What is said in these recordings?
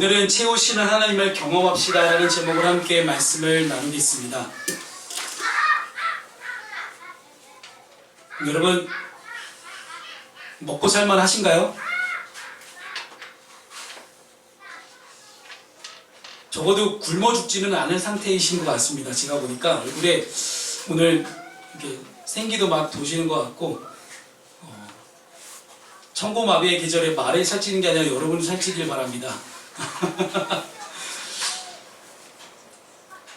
오늘은 채우시는 하나님을 경험합시다 라는 제목으로 함께 말씀을 나누겠습니다. 여러분, 먹고 살만 하신가요? 적어도 굶어 죽지는 않은 상태이신 것 같습니다. 제가 보니까 얼굴에 오늘 이렇게 생기도 막 도시는 것 같고, 청고마비의 계절에 말에 살찌는 게 아니라 여러분이 살찌길 바랍니다.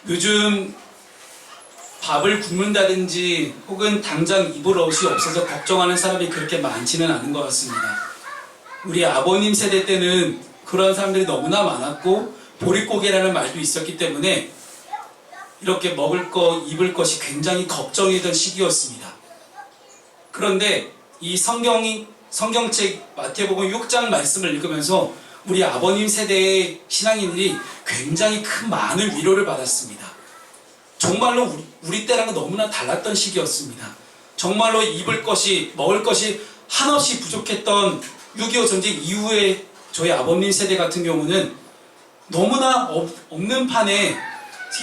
요즘 밥을 굶는다든지 혹은 당장 입을 옷이 없어서 걱정하는 사람이 그렇게 많지는 않은 것 같습니다. 우리 아버님 세대 때는 그런 사람들이 너무나 많았고 보릿고개라는 말도 있었기 때문에 이렇게 먹을 것, 입을 것이 굉장히 걱정이던 시기였습니다. 그런데 이 성경책 마태복음 6장 말씀을 읽으면서 우리 아버님 세대의 신앙인들이 굉장히 큰 많은 위로를 받았습니다. 정말로 우리 때랑은 너무나 달랐던 시기였습니다. 정말로 입을 것이, 먹을 것이 한없이 부족했던 6.25 전쟁 이후에 저희 아버님 세대 같은 경우는 너무나 없는 판에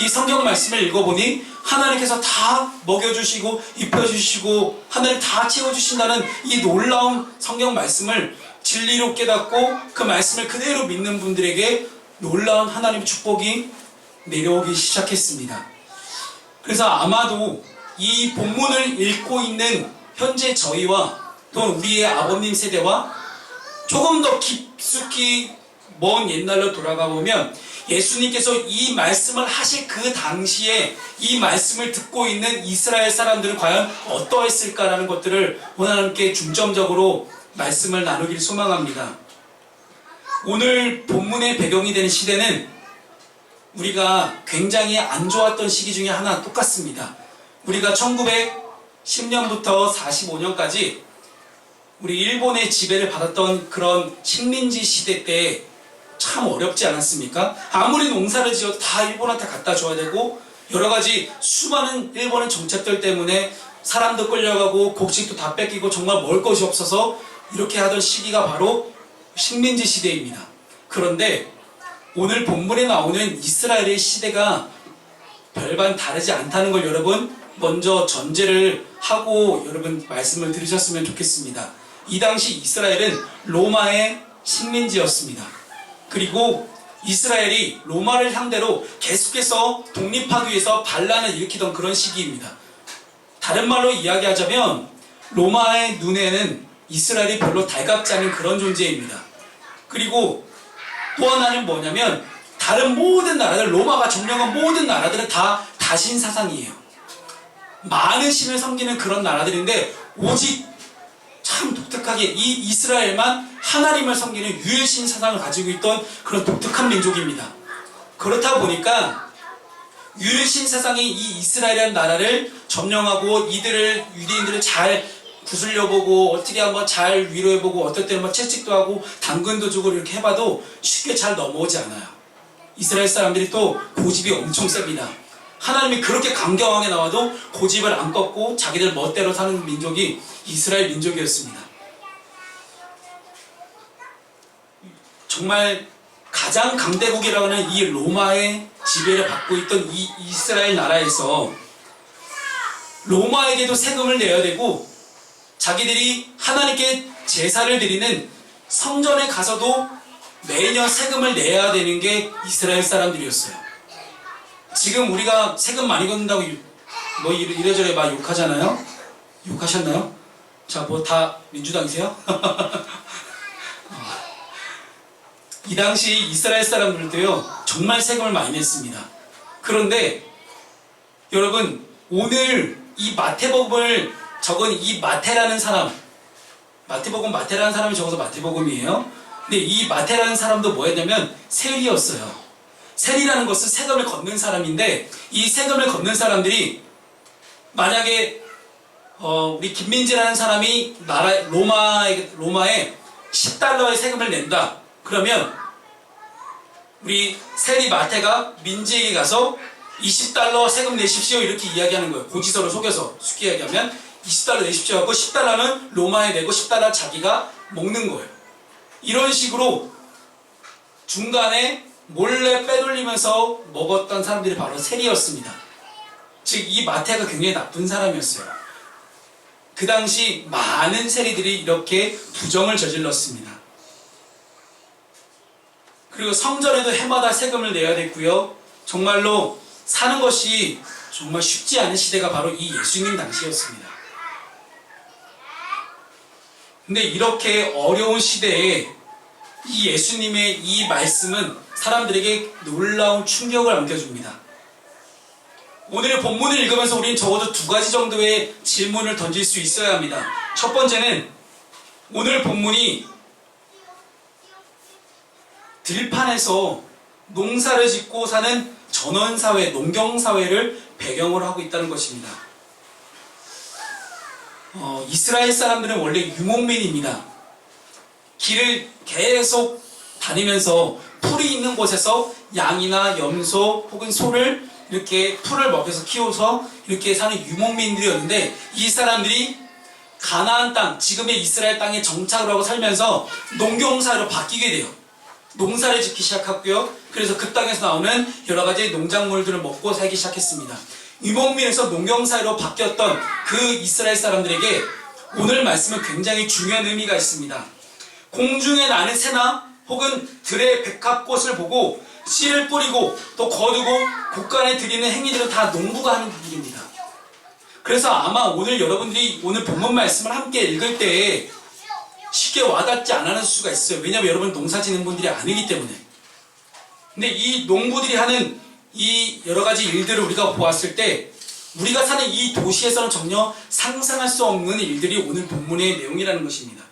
이 성경 말씀을 읽어보니 하나님께서 다 먹여주시고 입혀주시고 하나님 다 채워주신다는 이 놀라운 성경 말씀을 진리로 깨닫고 그 말씀을 그대로 믿는 분들에게 놀라운 하나님의 축복이 내려오기 시작했습니다. 그래서 아마도 이 본문을 읽고 있는 현재 저희와 또 우리의 아버님 세대와 조금 더 깊숙이 먼 옛날로 돌아가 보면 예수님께서 이 말씀을 하실 그 당시에 이 말씀을 듣고 있는 이스라엘 사람들은 과연 어떠했을까라는 것들을 오늘 함께 중점적으로 말씀을 나누기를 소망합니다. 오늘 본문의 배경이 되는 시대는 우리가 굉장히 안 좋았던 시기 중에 하나 똑같습니다. 우리가 1910년부터 45년까지 우리 일본의 지배를 받았던 그런 식민지 시대 때 참 어렵지 않았습니까? 아무리 농사를 지어도 다 일본한테 갖다 줘야 되고 여러가지 수많은 일본의 정책들 때문에 사람도 끌려가고 곡식도 다 뺏기고 정말 먹을 것이 없어서 이렇게 하던 시기가 바로 식민지 시대입니다. 그런데 오늘 본문에 나오는 이스라엘의 시대가 별반 다르지 않다는 걸 여러분 먼저 전제를 하고 여러분 말씀을 들으셨으면 좋겠습니다. 이 당시 이스라엘은 로마의 식민지였습니다. 그리고 이스라엘이 로마를 상대로 계속해서 독립하기 위해서 반란을 일으키던 그런 시기입니다. 다른 말로 이야기하자면 로마의 눈에는 이스라엘이 별로 달갑지 않은 그런 존재입니다. 그리고 또 하나는 뭐냐면 다른 모든 나라들, 로마가 점령한 모든 나라들은 다 다신 사상이에요. 많은 신을 섬기는 그런 나라들인데 오직 참 독특하게 이 이스라엘만 하나님을 섬기는 유일신 사상을 가지고 있던 그런 독특한 민족입니다. 그렇다 보니까 유일신 사상이 이 이스라엘이라는 나라를 점령하고 이들을 유대인들을 잘 구슬려보고 어떻게 한번 잘 위로해보고 어떨 때는 뭐 채찍도 하고 당근도 주고 이렇게 해봐도 쉽게 잘 넘어오지 않아요. 이스라엘 사람들이 또 고집이 엄청 셉니다. 하나님이 그렇게 강경하게 나와도 고집을 안 꺾고 자기들 멋대로 사는 민족이 이스라엘 민족이었습니다. 정말 가장 강대국이라고 하는 이 로마의 지배를 받고 있던 이 이스라엘 나라에서 로마에게도 세금을 내야 되고 자기들이 하나님께 제사를 드리는 성전에 가서도 매년 세금을 내야 되는 게 이스라엘 사람들이었어요. 지금 우리가 세금 많이 걷는다고 뭐 이래저래 막 욕하잖아요. 욕하셨나요? 자, 뭐 다 민주당이세요? 이 당시 이스라엘 사람들도요 정말 세금을 많이 냈습니다. 그런데 여러분 오늘 이 마태복음을 적은 이 마태라는 사람, 마태라는 사람이 적어서 마태복음이에요. 근데 이 마태라는 사람도 뭐였냐면 세리였어요. 세리라는 것은 세금을 걷는 사람인데 이 세금을 걷는 사람들이 만약에 우리 김민지라는 사람이 로마에 10달러의 세금을 낸다. 그러면 우리 세리 마태가 민지에게 가서 20달러 세금 내십시오 이렇게 이야기하는 거예요. 고지서를 속여서 쉽게 이야기하면 20달러 내십시오 하고 10달러는 로마에 내고 10달러 자기가 먹는 거예요. 이런 식으로 중간에 몰래 빼돌리면서 먹었던 사람들이 바로 세리였습니다. 즉 이 마태가 굉장히 나쁜 사람이었어요. 그 당시 많은 세리들이 이렇게 부정을 저질렀습니다. 그리고 성전에도 해마다 세금을 내야 됐고요. 정말로 사는 것이 정말 쉽지 않은 시대가 바로 이 예수님 당시였습니다. 근데 이렇게 어려운 시대에 이 예수님의 이 말씀은 사람들에게 놀라운 충격을 안겨줍니다. 오늘의 본문을 읽으면서 우리는 적어도 두 가지 정도의 질문을 던질 수 있어야 합니다. 첫 번째는 오늘 본문이 들판에서 농사를 짓고 사는 전원사회, 농경사회를 배경으로 하고 있다는 것입니다. 이스라엘 사람들은 원래 유목민입니다. 길을 계속 다니면서 풀이 있는 곳에서 양이나 염소 혹은 소를 이렇게 풀을 먹여서 키워서 이렇게 사는 유목민들이었는데, 이 사람들이 가나안 땅, 지금의 이스라엘 땅에 정착을 하고 살면서 농경사회로 바뀌게 돼요. 농사를 짓기 시작했고요. 그래서 그 땅에서 나오는 여러 가지 농작물들을 먹고 살기 시작했습니다. 유목민에서 농경사회로 바뀌었던 그 이스라엘 사람들에게 오늘 말씀은 굉장히 중요한 의미가 있습니다. 공중에 나는 새나 혹은 들의 백합꽃을 보고 씨를 뿌리고 또 거두고 곳간에 들이는 행위들은 다 농부가 하는 일입니다. 그래서 아마 오늘 여러분들이 오늘 본문 말씀을 함께 읽을 때에 쉽게 와닿지 않을 수가 있어요. 왜냐하면 여러분 농사 짓는 분들이 아니기 때문에. 근데 이 농부들이 하는 이 여러 가지 일들을 우리가 보았을 때 우리가 사는 이 도시에서는 전혀 상상할 수 없는 일들이 오늘 본문의 내용이라는 것입니다.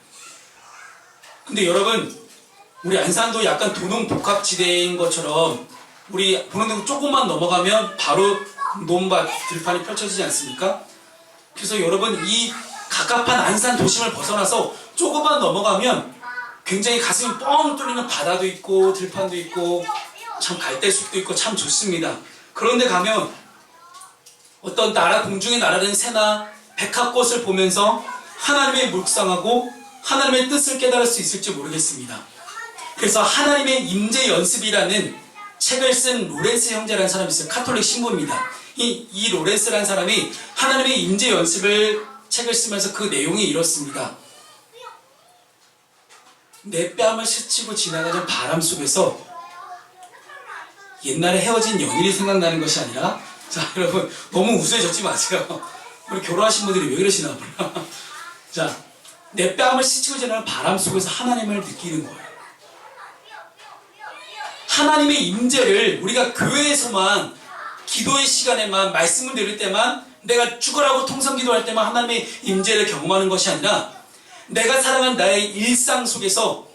근데 여러분, 우리 안산도 약간 도농복합지대인 것처럼 우리 보는 조금만 넘어가면 바로 논밭, 들판이 펼쳐지지 않습니까? 그래서 여러분, 이 갑갑한 안산 도심을 벗어나서 조금만 넘어가면 굉장히 가슴이 뻥 뚫리는 바다도 있고 들판도 있고 참 갈대숲도 있고 참 좋습니다. 그런데 가면 어떤 공중에 날아다니는 새나 백합꽃을 보면서 하나님의 묵상하고 하나님의 뜻을 깨달을 수 있을지 모르겠습니다. 그래서 하나님의 임재 연습이라는 책을 쓴 로렌스 형제라는 사람이 있어요. 카톨릭 신부입니다. 이 로렌스라는 사람이 하나님의 임재 연습을 책을 쓰면서 그 내용이 이렇습니다. 내 뺨을 스치고 지나가는 바람 속에서 옛날에 헤어진 연인이 생각나는 것이 아니라, 자 여러분 너무 우스해졌지 마세요. 우리 결혼하신 분들이 왜 그러시나 몰라. 자, 내 뺨을 스치고 지나가는 바람 속에서 하나님을 느끼는 거예요. 하나님의 임재를 우리가 교회에서만 기도의 시간에만 말씀을 들을 때만 내가 죽으라고 통성기도할 때만 하나님의 임재를 경험하는 것이 아니라 내가 살아간 나의 일상 속에서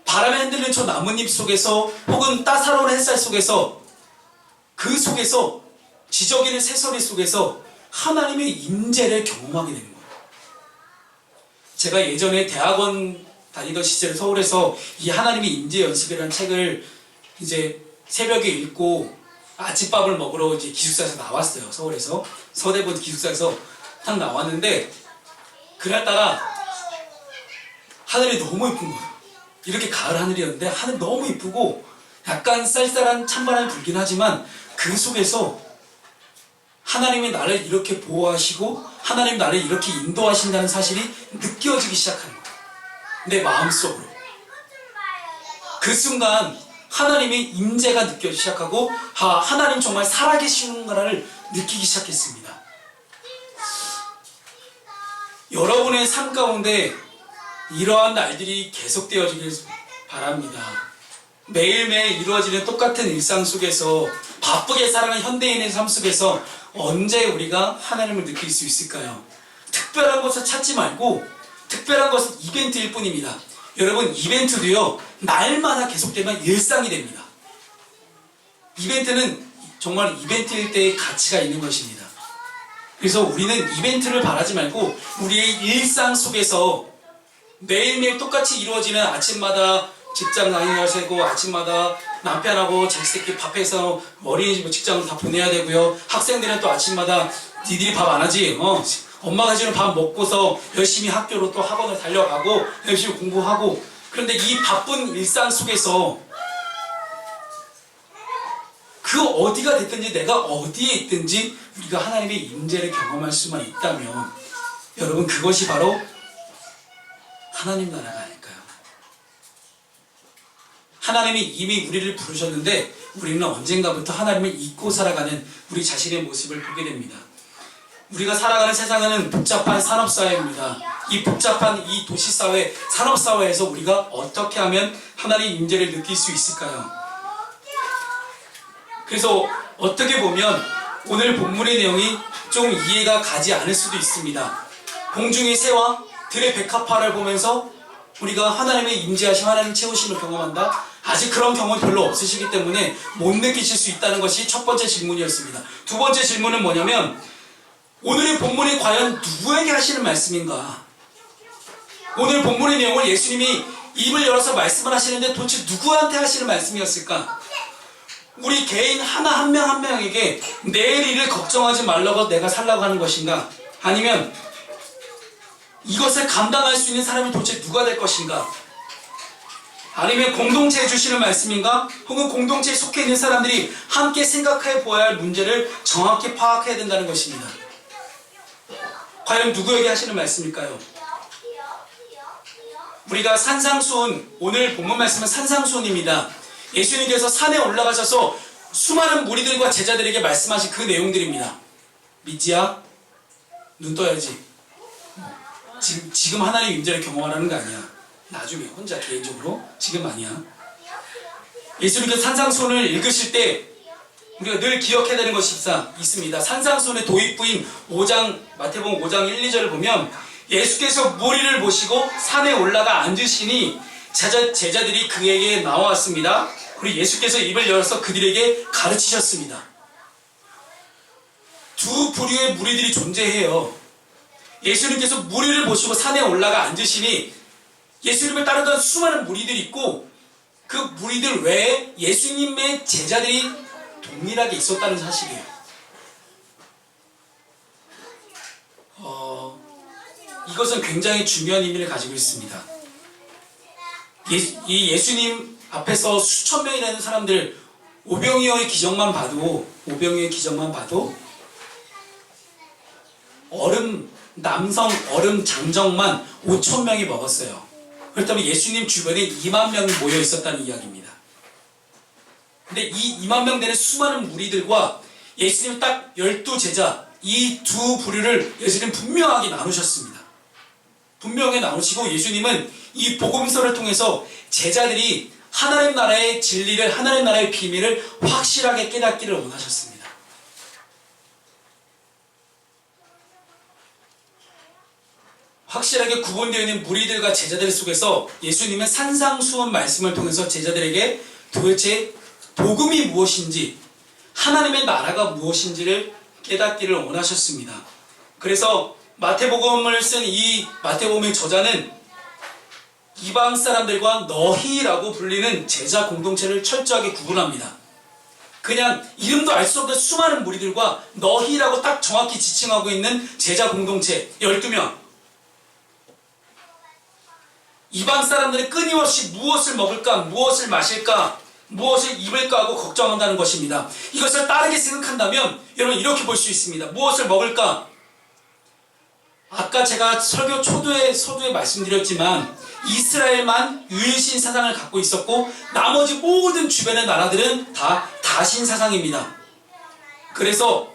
바람에 흔들리는 저 나뭇잎 속에서 혹은 따사로운 햇살 속에서 그 속에서 지저귀는 새소리 속에서 하나님의 임재를 경험하게 되는 거예요. 제가 예전에 대학원 다니던 시절에 서울에서 이 하나님의 임재 연습이라는 책을 이제 새벽에 읽고 아침밥을 먹으러 이제 기숙사에서 나왔어요. 서울에서 서대본 기숙사에서 딱 나왔는데 그날따라 하늘이 너무 이쁜 거예요. 이렇게 가을 하늘이었는데 하늘 너무 이쁘고 약간 쌀쌀한 찬바람이 불긴 하지만 그 속에서 하나님이 나를 이렇게 보호하시고 하나님이 나를 이렇게 인도하신다는 사실이 느껴지기 시작하는 거예요. 내 마음속으로. 그 순간 하나님의 임재가 느껴지기 시작하고 하나님 정말 살아계시는구나를 느끼기 시작했습니다. 여러분의 삶 가운데 이러한 날들이 계속되어지길 바랍니다. 매일매일 이루어지는 똑같은 일상 속에서 바쁘게 살아가는 현대인의 삶 속에서 언제 우리가 하나님을 느낄 수 있을까요? 특별한 것을 찾지 말고 특별한 것은 이벤트일 뿐입니다. 여러분, 이벤트도요 날마다 계속되면 일상이 됩니다. 이벤트는 정말 이벤트일 때의 가치가 있는 것입니다. 그래서 우리는 이벤트를 바라지 말고 우리의 일상 속에서 매일매일 똑같이 이루어지는 아침마다 직장 다니느라 새고 아침마다 남편하고 자기 새끼 밥해서 어린이집 직장을 다 보내야 되고요. 학생들은 또 아침마다 니들이 밥 안 하지? 엄마가 해주는 밥 먹고서 열심히 학교로 또 학원을 달려가고 열심히 공부하고, 그런데 이 바쁜 일상 속에서 그 어디가 됐든지 내가 어디에 있든지 우리가 하나님의 임재를 경험할 수만 있다면 여러분 그것이 바로 하나님 나라가 아닐까요? 하나님이 이미 우리를 부르셨는데 우리는 언젠가부터 하나님을 잊고 살아가는 우리 자신의 모습을 보게 됩니다. 우리가 살아가는 세상은 복잡한 산업사회입니다. 이 복잡한 이 도시사회, 산업사회에서 우리가 어떻게 하면 하나님의 임재를 느낄 수 있을까요? 그래서 어떻게 보면 오늘 본문의 내용이 좀 이해가 가지 않을 수도 있습니다. 공중의 새와 들의 백합화를 보면서 우리가 하나님의 임재하심, 하나님 채우심을 경험한다? 아직 그런 경험이 별로 없으시기 때문에 못 느끼실 수 있다는 것이 첫 번째 질문이었습니다. 두 번째 질문은 뭐냐면 오늘의 본문이 과연 누구에게 하시는 말씀인가? 오늘 본문의 내용을 예수님이 입을 열어서 말씀을 하시는데 도대체 누구한테 하시는 말씀이었을까? 우리 개인 하나 한 명 한 명에게 내일 일을 걱정하지 말라고 내가 살라고 하는 것인가? 아니면 이것을 감당할 수 있는 사람이 도대체 누가 될 것인가? 아니면 공동체에 주시는 말씀인가? 혹은 공동체에 속해 있는 사람들이 함께 생각해 보아야 할 문제를 정확히 파악해야 된다는 것입니다. 과연 누구에게 하시는 말씀일까요? 우리가 산상수훈, 오늘 본문 말씀은 산상수훈입니다. 예수님께서 산에 올라가셔서 수많은 무리들과 제자들에게 말씀하신 그 내용들입니다. 미지야, 눈 떠야지. 지금 하나님의 임재를 경험하라는 거 아니야. 나중에 혼자 개인적으로. 지금 아니야. 예수님께서 산상수훈을 읽으실 때 우리가 늘 기억해야 되는 것이 있습니다. 산상수훈의 도입부인 5장, 마태복음 5장 1, 2절을 보면 예수께서 무리를 보시고 산에 올라가 앉으시니 제자들이 그에게 나왔습니다. 그리고 예수께서 입을 열어서 그들에게 가르치셨습니다. 두 부류의 무리들이 존재해요. 예수님께서 무리를 보시고 산에 올라가 앉으시니 예수님을 따르던 수많은 무리들이 있고 그 무리들 외에 예수님의 제자들이 동일하게 있었다는 사실이에요. 이것은 굉장히 중요한 의미를 가지고 있습니다. 이 예수님 앞에서 수천 명이라는 사람들 오병이어의 기적만 봐도 남성 얼음 장정만 5천 명이 먹었어요. 그렇다면 예수님 주변에 2만 명이 모여 있었다는 이야기입니다. 근데 이 2만 명 되는 수많은 무리들과 예수님 딱 12제자 이 두 부류를 예수님 분명하게 나누셨습니다. 분명하게 나누시고 예수님은 이 복음서를 통해서 제자들이 하나님 나라의 진리를, 하나님 나라의 비밀을 확실하게 깨닫기를 원하셨습니다. 확실하게 구분되어 있는 무리들과 제자들 속에서 예수님은 산상수훈 말씀을 통해서 제자들에게 도대체 복음이 무엇인지, 하나님의 나라가 무엇인지를 깨닫기를 원하셨습니다. 그래서 마태복음을 쓴 이 마태복음의 저자는 이방 사람들과 너희라고 불리는 제자 공동체를 철저하게 구분합니다. 그냥 이름도 알 수 없는 수많은 무리들과 너희라고 딱 정확히 지칭하고 있는 제자 공동체 12명. 이방 사람들은 끊임없이 무엇을 먹을까, 무엇을 마실까, 무엇을 입을까 하고 걱정한다는 것입니다. 이것을 다르게 생각한다면 여러분 이렇게 볼 수 있습니다. 무엇을 먹을까? 아까 제가 설교 서두에 말씀드렸지만 이스라엘만 유일신 사상을 갖고 있었고 나머지 모든 주변의 나라들은 다 다신 사상입니다. 그래서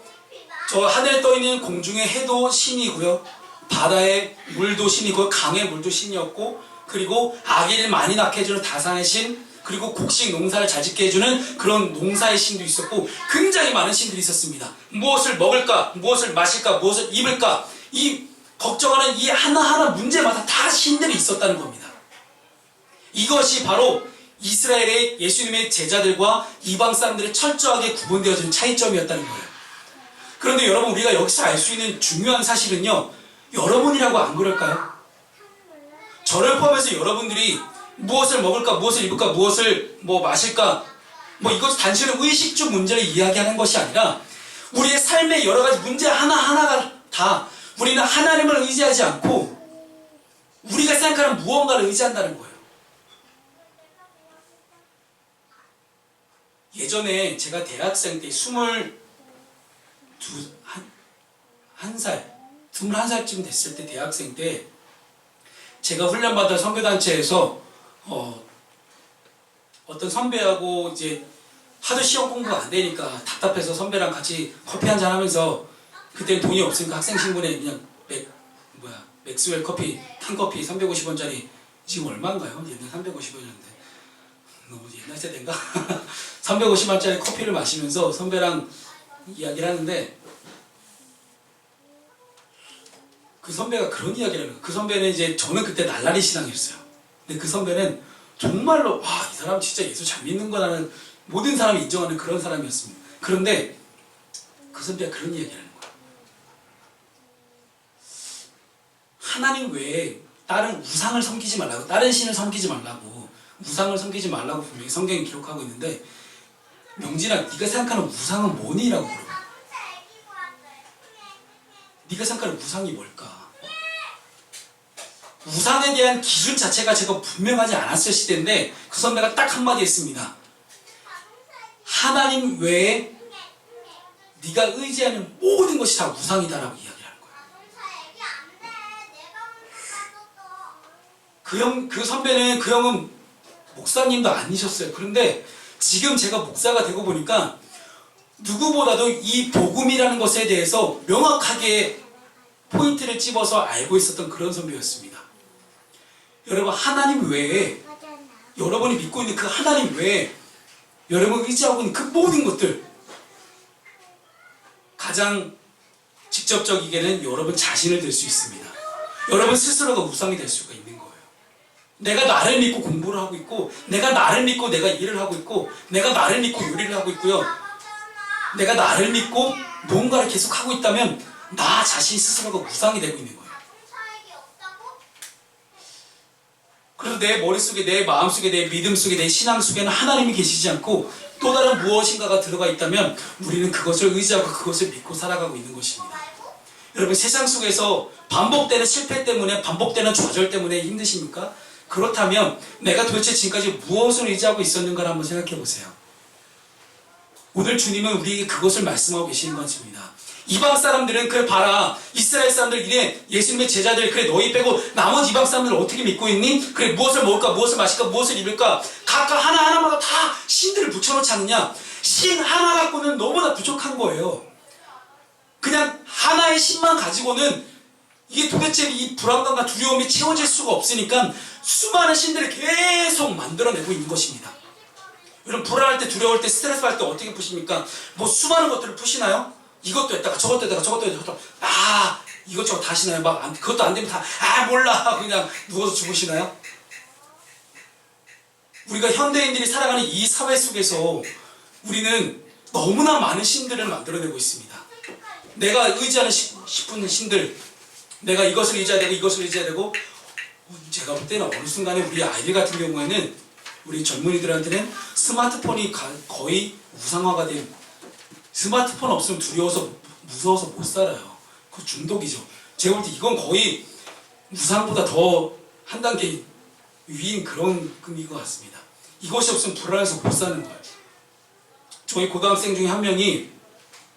저 하늘에 떠있는 공중의 해도 신이고요, 바다의 물도 신이고요, 강의 물도 신이었고, 그리고 아기를 많이 낳게 해주는 다산의 신, 그리고 곡식 농사를 잘 짓게 해주는 그런 농사의 신도 있었고 굉장히 많은 신들이 있었습니다. 무엇을 먹을까, 무엇을 마실까, 무엇을 입을까, 이 걱정하는 이 하나하나 문제마다 다 신들이 있었다는 겁니다. 이것이 바로 이스라엘의 예수님의 제자들과 이방 사람들의 철저하게 구분되어진 차이점이었다는 거예요. 그런데 여러분 우리가 여기서 알 수 있는 중요한 사실은요, 여러분이라고 안 그럴까요? 저를 포함해서 여러분들이 무엇을 먹을까, 무엇을 입을까, 무엇을 마실까, 이것 단순히 의식주 문제를 이야기하는 것이 아니라 우리의 삶의 여러 가지 문제 하나하나가 다 우리는 하나님을 의지하지 않고 우리가 생각하는 무언가를 의지한다는 거예요. 예전에 제가 대학생 때 21살쯤 됐을 때 대학생 때 제가 훈련받아 선교단체에서 어떤 선배하고 이제 하도 시험 공부가 안 되니까 답답해서 선배랑 같이 커피 한잔 하면서 그때 돈이 없으니까 학생 신분에 그냥 맥스웰 커피 캔커피 350원짜리 지금 얼마인가요? 옛날 350원이었는데 너무 옛날 세대인가? 350원짜리 커피를 마시면서 선배랑 이야기를 하는데 그 선배가 그런 이야기를 하는 거예요. 그 선배는 이제 저는 그때 날라리 신앙이었어요. 근데 그 선배는 정말로 와, 이 사람 진짜 예수 잘 믿는구나라는 모든 사람이 인정하는 그런 사람이었습니다. 그런데 그 선배가 그런 이야기를 하는 거예요. 하나님 외에 다른 우상을 섬기지 말라고, 다른 신을 섬기지 말라고, 우상을 섬기지 말라고 분명히 성경이 기록하고 있는데 명진아, 네가 생각하는 우상은 뭐니? 라고 물어요. 네가 생각하는 우상이 뭘까? 우상에 대한 기준 자체가 제가 분명하지 않았을 시대인데 그 선배가 딱 한마디 했습니다. 하나님 외에 네가 의지하는 모든 것이 다 우상이다라고 이야기를 하는 거예요. 그 선배는, 그 형은 목사님도 아니셨어요. 그런데 지금 제가 목사가 되고 보니까 누구보다도 이 복음이라는 것에 대해서 명확하게 포인트를 집어서 알고 있었던 그런 선배였습니다. 여러분, 하나님 외에, 여러분이 믿고 있는 그 하나님 외에 여러분 의지하고 있는 그 모든 것들, 가장 직접적이게는 여러분 자신을 들 수 있습니다. 여러분 스스로가 우상이 될 수가 있는 거예요. 내가 나를 믿고 공부를 하고 있고, 내가 나를 믿고 내가 일을 하고 있고, 내가 나를 믿고 요리를 하고 있고요, 내가 나를 믿고 뭔가를 계속 하고 있다면 나 자신 스스로가 우상이 되고 있는 거예요. 그래서 내 머릿속에, 내 마음속에, 내 믿음 속에, 내 신앙 속에는 하나님이 계시지 않고 또 다른 무엇인가가 들어가 있다면 우리는 그것을 의지하고 그것을 믿고 살아가고 있는 것입니다. 여러분, 세상 속에서 반복되는 실패 때문에, 반복되는 좌절 때문에 힘드십니까? 그렇다면 내가 도대체 지금까지 무엇을 의지하고 있었는가를 한번 생각해 보세요. 오늘 주님은 우리에게 그것을 말씀하고 계시는 것입니다. 이방 사람들은 그래 봐라, 이스라엘 사람들 이래, 예수님의 제자들 그래, 너희 빼고 나머지 이방 사람들은 어떻게 믿고 있니? 그래, 무엇을 먹을까, 무엇을 마실까, 무엇을 입을까, 각각 하나하나마다 다 신들을 붙여놓지 않느냐? 신 하나 갖고는 너무나 부족한 거예요. 그냥 하나의 신만 가지고는 이게 도대체 이 불안감과 두려움이 채워질 수가 없으니까 수많은 신들을 계속 만들어내고 있는 것입니다. 여러분, 불안할 때, 두려울 때, 스트레스 받을 때 어떻게 푸십니까? 뭐 수많은 것들을 푸시나요? 이것도 했다가 저것도 했다가 저것도 했다가 이것저것 다 하시나요? 그것도 안 되면 몰라 그냥 누워서 죽으시나요? 우리가 현대인들이 살아가는 이 사회 속에서 우리는 너무나 많은 신들을 만들어내고 있습니다. 내가 의지하는 싶은 신들, 내가 이것을 의지해야 되고 이것을 의지해야 되고, 제가 볼 때는 어느 순간에 우리 아이들 같은 경우에는, 우리 젊은이들한테는 스마트폰이 거의 우상화가 된, 스마트폰 없으면 두려워서 무서워서 못 살아요. 그거 중독이죠. 제가 볼 때 이건 거의 우상보다 더 한 단계 위인 그런 금인 것 같습니다. 이것이 없으면 불안해서 못 사는 거예요. 저희 고등학생 중에 한 명이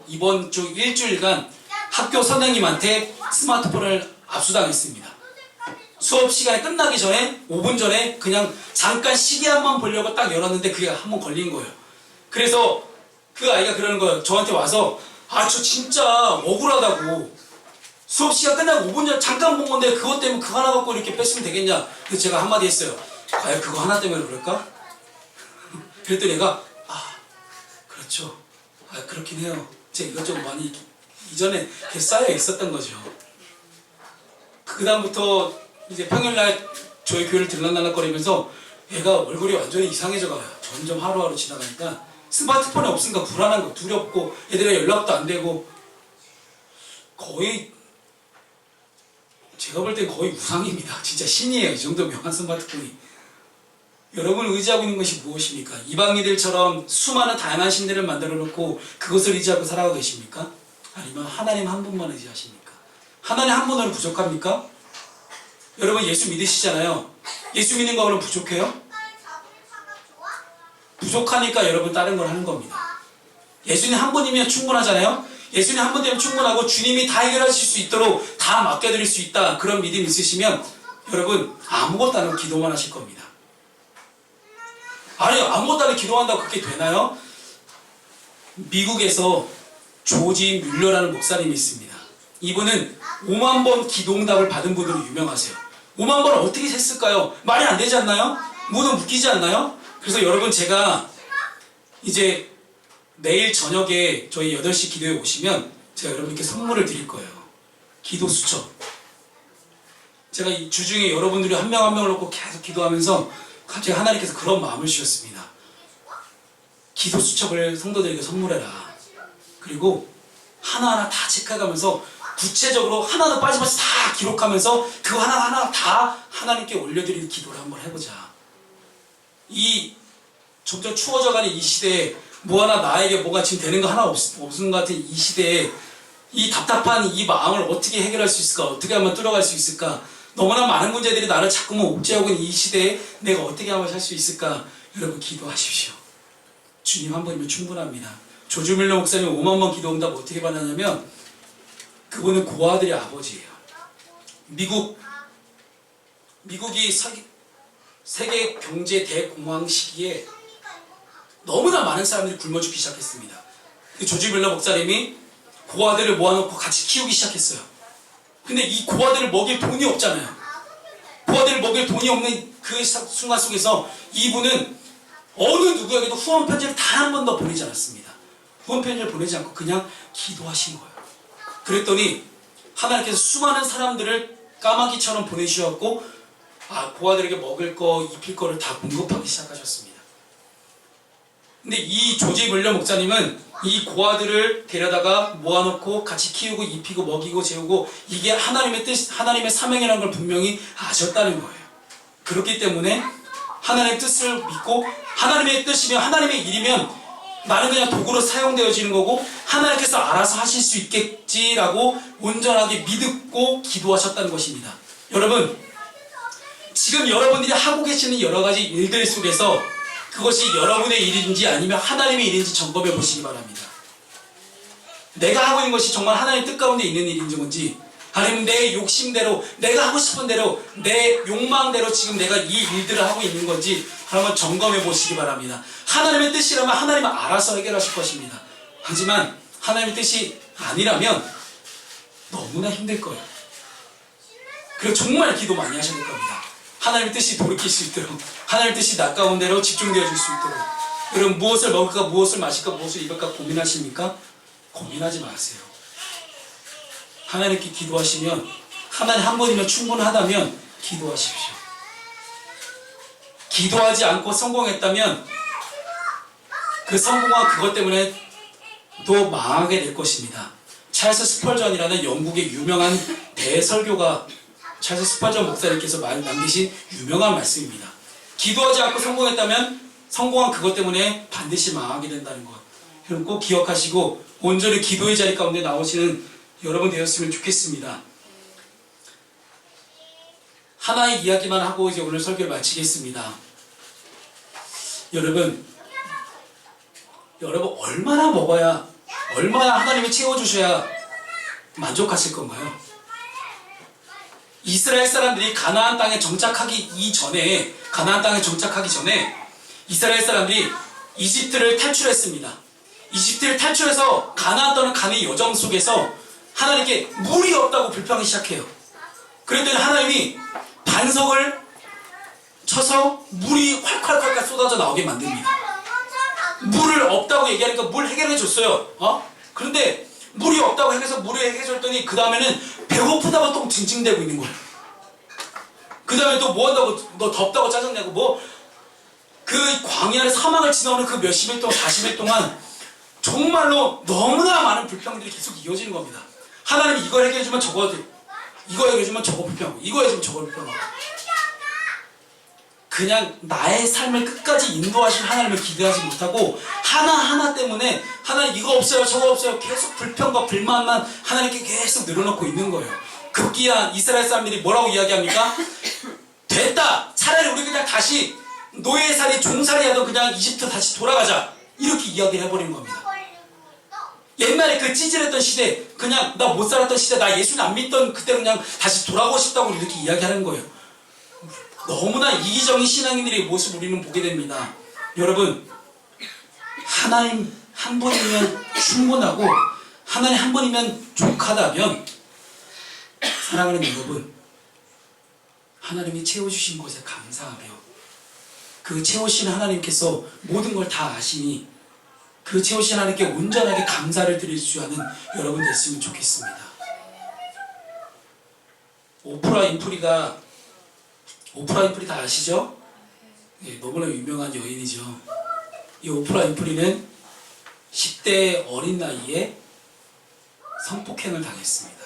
이번 주 일주일간 학교 선생님한테 스마트폰을 압수당했습니다. 수업 시간이 끝나기 전에 5분 전에 그냥 잠깐 시계 한번 보려고 딱 열었는데 그게 한번 걸린 거예요. 그래서 그 아이가 그러는 거예요. 저한테 와서 저 진짜 억울하다고, 수업 시간 끝나고 5분 전 잠깐 본 건데 그것 때문에 그거 하나 갖고 이렇게 뺐으면 되겠냐. 그래서 제가 한마디 했어요. 과연 그거 하나 때문에 그럴까? 그랬더니 얘가 그렇죠, 그렇긴 해요. 제가 이것저것 많이 이전에 쌓여 있었던 거죠. 그 다음부터 이제 평일날 저희 교회를 들락날락거리면서 얘가 얼굴이 완전히 이상해져 가요. 점점 하루하루 지나가니까 스마트폰이 없으니까 불안한 거, 두렵고, 애들이랑 연락도 안 되고, 거의 제가 볼 땐 거의 우상입니다. 진짜 신이에요. 이 정도 명한 스마트폰이. 여러분을 의지하고 있는 것이 무엇입니까? 이방인들처럼 수많은 다양한 신들을 만들어 놓고 그것을 의지하고 살아가고 계십니까? 아니면 하나님 한 분만 의지하십니까? 하나님 한 분으로 부족합니까? 여러분 예수 믿으시잖아요. 예수 믿는 거 그럼 부족해요? 부족하니까 여러분 다른 걸 하는 겁니다. 예수님 한 분이면 충분하잖아요. 예수님 한 분이면 충분하고 주님이 다 해결하실 수 있도록 다 맡겨드릴 수 있다, 그런 믿음 있으시면 여러분 아무것도 안 하고 기도만 하실 겁니다. 아니, 아무것도 안 하고 기도한다고 그렇게 되나요? 미국에서 조지 뮬러라는 목사님이 있습니다. 이분은 5만 번 기도응답을 받은 분으로 유명하세요. 5만 번을 어떻게 셌을까요? 말이 안 되지 않나요? 모두 웃기지 않나요? 그래서 여러분, 제가 이제 내일 저녁에 저희 8시 기도에 오시면 제가 여러분께 선물을 드릴 거예요. 기도 수첩. 제가 이 주중에 여러분들이 한 명 한 명을 놓고 계속 기도하면서 갑자기 하나님께서 그런 마음을 주셨습니다. 기도 수첩을 성도들에게 선물해라. 그리고 하나하나 다 체크해가면서 구체적으로 하나도 빠짐없이 다 기록하면서 그거 하나하나 다 하나님께 올려드리는 기도를 한번 해보자. 이 점점 추워져가는 이 시대에 뭐 하나 나에게 뭐가 지금 되는 거 하나 없는 것 같은 이 시대에 이 답답한 이 마음을 어떻게 해결할 수 있을까? 어떻게 하면 뚫어갈 수 있을까? 너무나 많은 문제들이 나를 자꾸만 옥죄하고 있는 이 시대에 내가 어떻게 하면 살 수 있을까? 여러분, 기도하십시오. 주님 한 분이면 충분합니다. 조지 뮬러 목사님 5만 번 기도 응답 어떻게 받았냐면, 그분은 고아들의 아버지예요. 미국이 세계 경제 대공황 시기에 너무나 많은 사람들이 굶어 죽기 시작했습니다. 조지 뮬러 목사님이 고아들을 모아놓고 같이 키우기 시작했어요. 근데 이 고아들을 먹일 돈이 없잖아요. 고아들을 먹일 돈이 없는 그 순간 속에서 이분은 어느 누구에게도 후원 편지를 단 한 번도 보내지 않았습니다. 후원 편지를 보내지 않고 그냥 기도하신 거예요. 그랬더니 하나님께서 수많은 사람들을 까마귀처럼 보내주셨고, 고아들에게 먹을 거, 입힐 거를 다 공급하기 시작하셨습니다. 근데 이 조지 뮬러 목사님은 이 고아들을 데려다가 모아놓고 같이 키우고 입히고 먹이고 재우고, 이게 하나님의 뜻, 하나님의 사명이라는 걸 분명히 아셨다는 거예요. 그렇기 때문에 하나님의 뜻을 믿고, 하나님의 뜻이면, 하나님의 일이면 나는 그냥 도구로 사용되어지는 거고 하나님께서 알아서 하실 수 있겠지라고 온전하게 믿고 기도하셨다는 것입니다. 여러분, 지금 여러분들이 하고 계시는 여러 가지 일들 속에서 그것이 여러분의 일인지 아니면 하나님의 일인지 점검해 보시기 바랍니다. 내가 하고 있는 것이 정말 하나님의 뜻 가운데 있는 일인지 뭔지, 아니면 내 욕심대로, 내가 하고 싶은 대로, 내 욕망대로 지금 내가 이 일들을 하고 있는 건지 한번 점검해 보시기 바랍니다. 하나님의 뜻이라면 하나님은 알아서 해결하실 것입니다. 하지만 하나님의 뜻이 아니라면 너무나 힘들 거예요. 그리고 정말 기도 많이 하셔야 될 겁니다. 하나님의 뜻이 돌이킬 수 있도록, 하나님의 뜻이 나 가운데로 집중되어질 수 있도록. 여러분, 무엇을 먹을까, 무엇을 마실까, 무엇을 입을까 고민하십니까? 고민하지 마세요. 하나님께 기도하시면, 하나님 한 분이면 충분하다면 기도하십시오. 기도하지 않고 성공했다면 그 성공한 그것 때문에 또 망하게 될 것입니다. 찰스 스펄전이라는 영국의 유명한 대설교가, 찰스 스펄전 목사님께서 남기신 유명한 말씀입니다. 기도하지 않고 성공했다면 성공한 그것 때문에 반드시 망하게 된다는 것. 여러분 꼭 기억하시고 온전히 기도의 자리 가운데 나오시는 여러분 되었으면 좋겠습니다. 하나의 이야기만 하고 이제 오늘 설교를 마치겠습니다. 여러분 얼마나 먹어야, 얼마나 하나님이 채워주셔야 만족하실 건가요? 이스라엘 사람들이 가나안 땅에 정착하기 전에 이스라엘 사람들이 이집트를 탈출했습니다. 이집트를 탈출해서 가나안 땅을 가는 여정 속에서 하나님께 물이 없다고 불평하기 시작해요. 그랬더니 하나님이 반석을 쳐서 물이 활활 쏟아져 나오게 만듭니다. 물을 없다고 얘기하니까 물 해결해 줬어요. 그런데 물이 없다고 해서 물을 해결해 줬더니 그 다음에는 배고프다고 또 징징대고 있는 거예요. 그 다음에 또 뭐 한다고, 너 덥다고 짜증내고, 뭐 그 광야의 사막을 지나오는 그 몇십 일 동안, 40일 동안 정말로 너무나 많은 불평들이 계속 이어지는 겁니다. 하나님이 이걸 해결해주면 저거, 이거 해결해주면 저거 불평하고, 이거 해주면 저거 불평하고. 그냥 나의 삶을 끝까지 인도하신 하나님을 기대하지 못하고 하나하나 때문에 하나님 이거 없어요 저거 없어요 계속 불평과 불만만 하나님께 계속 늘어놓고 있는 거예요. 급기야 이스라엘 사람들이 뭐라고 이야기합니까? 됐다, 차라리 우리 그냥 다시 노예살이 종살이 하던 그냥 이집트 다시 돌아가자 이렇게 이야기를 해버리는 겁니다. 옛날에 그 찌질했던 시대, 그냥 나 못 살았던 시대, 나 예수는 안 믿던 그때로 그냥 다시 돌아가고 싶다고 이렇게 이야기하는 거예요. 너무나 이기적인 신앙인들의 모습을 우리는 보게 됩니다. 여러분, 하나님 한 분이면 충분하고 하나님 한 분이면 족하다면, 사랑하는 여러분, 하나님이 채워주신 것에 감사하며 그 채우신 하나님께서 모든 걸 다 아시니 그 채우신 하나님께 온전하게 감사를 드릴 수 있는 여러분 됐으면 좋겠습니다. 오프라 윈프리 다 아시죠? 네, 너무나 유명한 여인이죠. 이 오프라 윈프리는 10대 어린 나이에 성폭행을 당했습니다.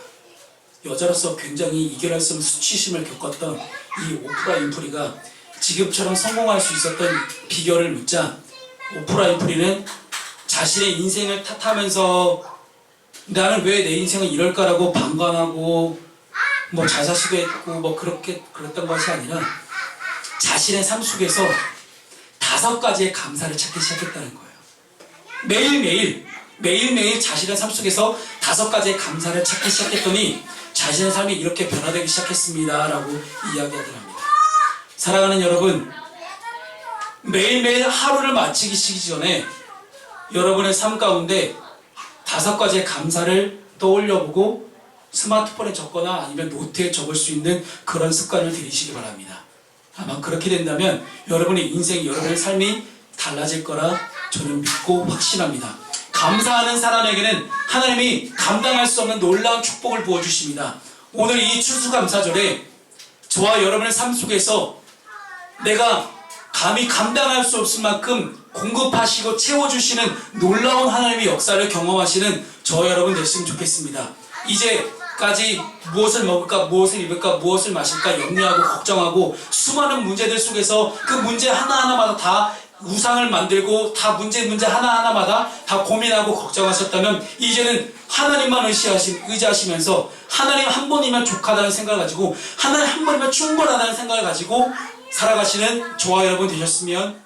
여자로서 굉장히 이겨낼 수 없는 수치심을 겪었던 이 오프라 윈프리가 지금처럼 성공할 수 있었던 비결을 묻자, 오프라 윈프리는 자신의 인생을 탓하면서 나는 왜 내 인생은 이럴까라고 방관하고 뭐 자사시도했고 뭐 그랬던 것이 아니라 자신의 삶 속에서 5가지의 감사를 찾기 시작했다는 거예요. 매일매일 자신의 삶 속에서 5가지의 감사를 찾기 시작했더니 자신의 삶이 이렇게 변화되기 시작했습니다 라고 이야기하더랍니다. 사랑하는 여러분, 매일매일 하루를 마치기 전에 여러분의 삶 가운데 5가지의 감사를 떠올려보고 스마트폰에 적거나 아니면 노트에 적을 수 있는 그런 습관을 들이시기 바랍니다. 아마 그렇게 된다면 여러분의 인생, 여러분의 삶이 달라질 거라 저는 믿고 확신합니다. 감사하는 사람에게는 하나님이 감당할 수 없는 놀라운 축복을 부어주십니다. 오늘 이 추수감사절에 저와 여러분의 삶 속에서 내가 감히 감당할 수 없을 만큼 공급하시고 채워주시는 놀라운 하나님의 역사를 경험하시는 저와 여러분 됐으면 좋겠습니다. 이제까지 무엇을 먹을까, 무엇을 입을까, 무엇을 마실까 염려하고 걱정하고 수많은 문제들 속에서 그 문제 하나하나마다 다 우상을 만들고 다 문제 하나하나마다 다 고민하고 걱정하셨다면 이제는 하나님만 의지하시면서 하나님 한 분이면 족하다는 생각을 가지고 하나님 한 분이면 충분하다는 생각을 가지고 살아가시는 저와 여러분 되셨으면